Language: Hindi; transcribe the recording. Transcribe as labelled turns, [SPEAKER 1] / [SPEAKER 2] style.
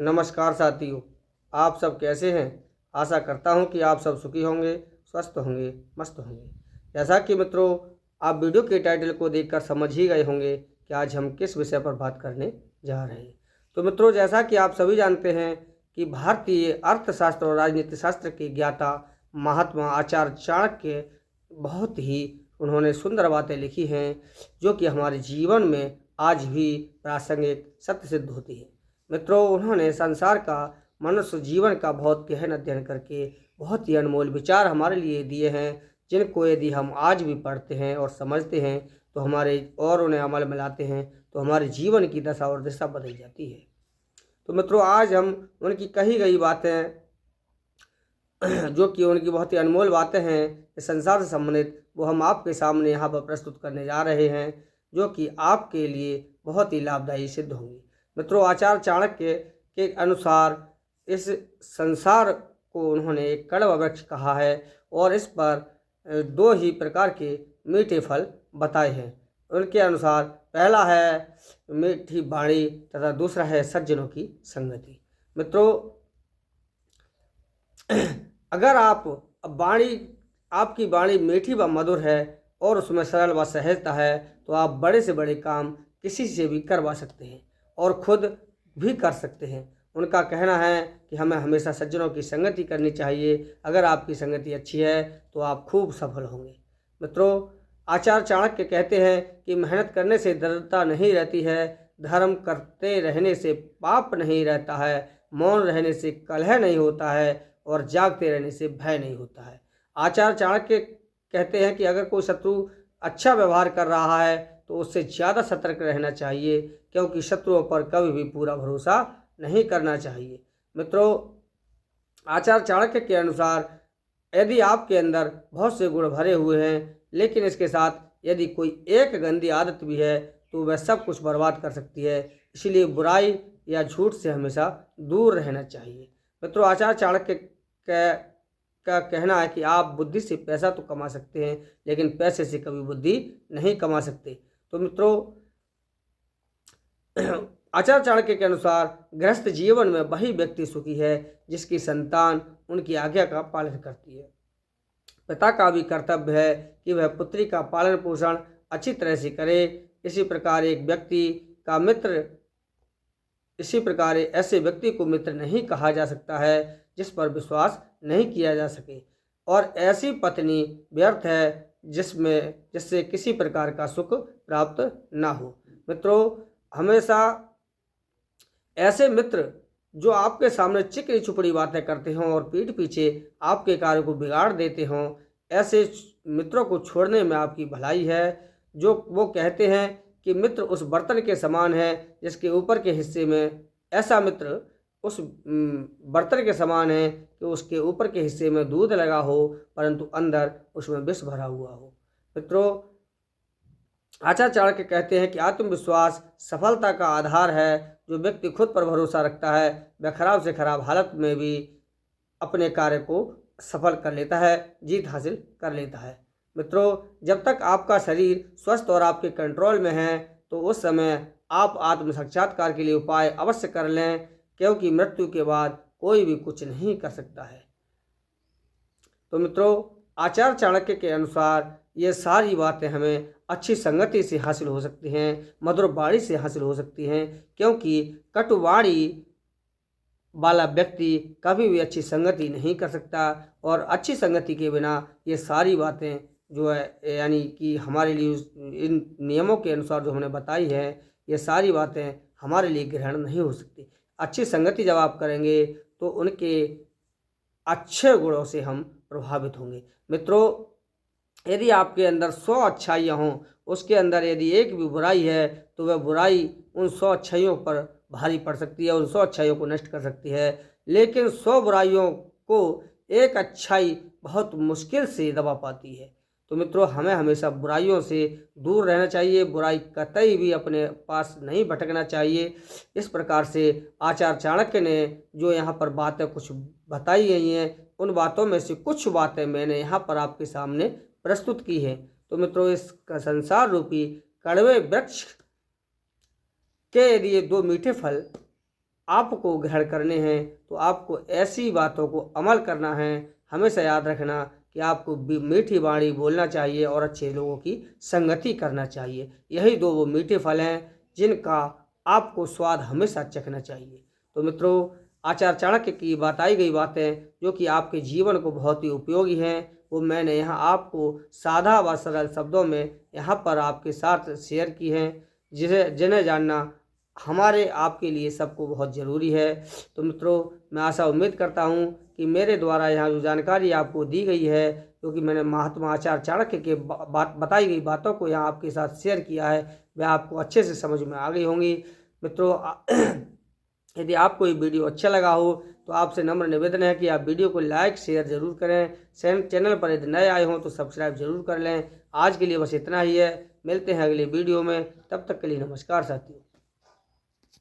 [SPEAKER 1] नमस्कार साथियों, आप सब कैसे हैं। आशा करता हूं कि आप सब सुखी होंगे, स्वस्थ होंगे, मस्त होंगे। जैसा कि मित्रों, आप वीडियो के टाइटल को देखकर समझ ही गए होंगे कि आज हम किस विषय पर बात करने जा रहे हैं। तो मित्रों, जैसा कि आप सभी जानते हैं कि भारतीय अर्थशास्त्र और राजनीति शास्त्र के ज्ञाता महात्मा आचार्य चाणक्य बहुत ही उन्होंने सुंदर बातें लिखी हैं जो कि हमारे जीवन में आज भी प्रासंगिक सत्य सिद्ध होती है। मित्रों, उन्होंने संसार का, मनुष्य जीवन का बहुत गहन अध्ययन करके बहुत ही अनमोल विचार हमारे लिए दिए हैं, जिनको यदि हम आज भी पढ़ते हैं और समझते हैं तो उन्हें अमल में लाते हैं तो हमारे जीवन की दशा और दिशा बदल जाती है। तो मित्रों, आज हम उनकी कही गई बातें जो कि उनकी बहुत ही अनमोल बातें हैं इस संसार से संबंधित, वो हम आपके सामने यहाँ पर प्रस्तुत करने जा रहे हैं, जो कि आपके लिए बहुत ही लाभदायी सिद्ध होंगी। मित्रों, आचार्य चाणक्य के अनुसार इस संसार को उन्होंने एक कड़वा वृक्ष कहा है और इस पर दो ही प्रकार के मीठे फल बताए हैं। उनके अनुसार पहला है मीठी वाणी तथा दूसरा है सज्जनों की संगति। मित्रों, अगर आपकी वाणी मीठी व मधुर है और उसमें सरल व सहजता है तो आप बड़े से बड़े काम किसी से भी करवा सकते हैं और खुद भी कर सकते हैं। उनका कहना है कि हमें हमेशा सज्जनों की संगति करनी चाहिए। अगर आपकी संगति अच्छी है तो आप खूब सफल होंगे। मित्रों, आचार्य चाणक्य कहते हैं कि मेहनत करने से दरिद्रता नहीं रहती है, धर्म करते रहने से पाप नहीं रहता है, मौन रहने से कलह नहीं होता है और जागते रहने से भय नहीं होता है। आचार्य चाणक्य कहते हैं कि अगर कोई शत्रु अच्छा व्यवहार कर रहा है तो उससे ज़्यादा सतर्क रहना चाहिए, क्योंकि शत्रुओं पर कभी भी पूरा भरोसा नहीं करना चाहिए। मित्रों, आचार्य चाणक्य के अनुसार यदि आपके अंदर बहुत से गुण भरे हुए हैं लेकिन इसके साथ यदि कोई एक गंदी आदत भी है तो वह सब कुछ बर्बाद कर सकती है। इसीलिए बुराई या झूठ से हमेशा दूर रहना चाहिए। मित्रों, आचार्य चाणक्य का कहना है कि आप बुद्धि से पैसा तो कमा सकते हैं लेकिन पैसे से कभी बुद्धि नहीं कमा सकते। तो मित्रों, आचार्य चाणक्य के अनुसार गृहस्थ जीवन में वही व्यक्ति सुखी है जिसकी संतान उनकी आज्ञा का पालन करती है। पिता का भी कर्तव्य है कि वह पुत्री का पालन पोषण अच्छी तरह से करे। इसी प्रकार ऐसे व्यक्ति को मित्र नहीं कहा जा सकता है जिस पर विश्वास नहीं किया जा सके, और ऐसी पत्नी व्यर्थ है जिससे किसी प्रकार का सुख प्राप्त ना हो। मित्रों, हमेशा ऐसे मित्र जो आपके सामने चिकनी चुपड़ी बातें करते हों और पीठ पीछे आपके कार्य को बिगाड़ देते हों, ऐसे मित्रों को छोड़ने में आपकी भलाई है। जो वो कहते हैं कि मित्र उस बर्तन के समान है जिसके ऊपर के हिस्से में, ऐसा मित्र उस बर्तन के समान है कि उसके ऊपर के हिस्से में दूध लगा हो परंतु अंदर उसमें विष भरा हुआ हो। मित्रों, आचार्य चाणक्य कहते हैं कि आत्मविश्वास सफलता का आधार है। जो व्यक्ति खुद पर भरोसा रखता है वह खराब से खराब हालत में भी अपने कार्य को सफल कर लेता है, जीत हासिल कर लेता है। मित्रों, जब तक आपका शरीर स्वस्थ और आपके कंट्रोल में है तो उस समय आप आत्म साक्षात्कार के लिए उपाय अवश्य कर लें, क्योंकि मृत्यु के बाद कोई भी कुछ नहीं कर सकता है। तो मित्रों, आचार्य चाणक्य के अनुसार ये सारी बातें हमें अच्छी संगति से हासिल हो सकती हैं, मधुर वाणी से हासिल हो सकती हैं, क्योंकि कटुवाणी वाला व्यक्ति कभी भी अच्छी संगति नहीं कर सकता। और अच्छी संगति के बिना ये सारी बातें जो है, यानी कि हमारे लिए इन नियमों के अनुसार जो हमने बताई है, ये सारी बातें हमारे लिए ग्रहण नहीं हो सकती। अच्छी संगति जब आप करेंगे तो उनके अच्छे गुणों से हम प्रभावित होंगे। मित्रों, यदि आपके अंदर 100 अच्छाइयाँ हों, उसके अंदर यदि एक भी बुराई है तो वह बुराई उन 100 अच्छाइयों पर भारी पड़ सकती है, उन 100 अच्छाइयों को नष्ट कर सकती है। लेकिन 100 बुराइयों को एक अच्छाई बहुत मुश्किल से दबा पाती है। तो मित्रों, हमें हमेशा बुराइयों से दूर रहना चाहिए, बुराई कतई भी अपने पास नहीं भटकना चाहिए। इस प्रकार से आचार्य चाणक्य ने जो यहाँ पर बातें कुछ बताई गई हैं, उन बातों में से कुछ बातें मैंने यहाँ पर आपके सामने प्रस्तुत की है। तो मित्रों, इस संसार रूपी कड़वे वृक्ष के यदि ये दो मीठे फल आपको ग्रहण करने हैं तो आपको ऐसी बातों को अमल करना है। हमेशा याद रखना कि आपको मीठी वाणी बोलना चाहिए और अच्छे लोगों की संगति करना चाहिए। यही दो वो मीठे फल हैं जिनका आपको स्वाद हमेशा चखना चाहिए। तो मित्रों, आचार्य चाणक्य की बताई गई बातें जो कि आपके जीवन को बहुत ही उपयोगी हैं, वो मैंने यहाँ आपको सादा व सरल शब्दों में यहाँ पर आपके साथ शेयर की हैं, जिन्हें जानना हमारे आपके लिए सबको बहुत ज़रूरी है। तो मित्रों, मैं आशा उम्मीद करता हूँ कि मेरे द्वारा यहाँ जो जानकारी आपको दी गई है, क्योंकि मैंने महात्मा आचार्य चाणक्य के बताई गई बातों को यहाँ आपके साथ शेयर किया है, वह आपको अच्छे से समझ में आ गई होंगी। मित्रों, यदि आपको ये वीडियो अच्छा लगा हो तो आपसे नम्र निवेदन है कि आप वीडियो को लाइक शेयर ज़रूर करें। चैनल पर यदि नए आए हों तो सब्सक्राइब जरूर कर लें। आज के लिए बस इतना ही है, मिलते हैं अगले वीडियो में, तब तक के लिए नमस्कार साथियों।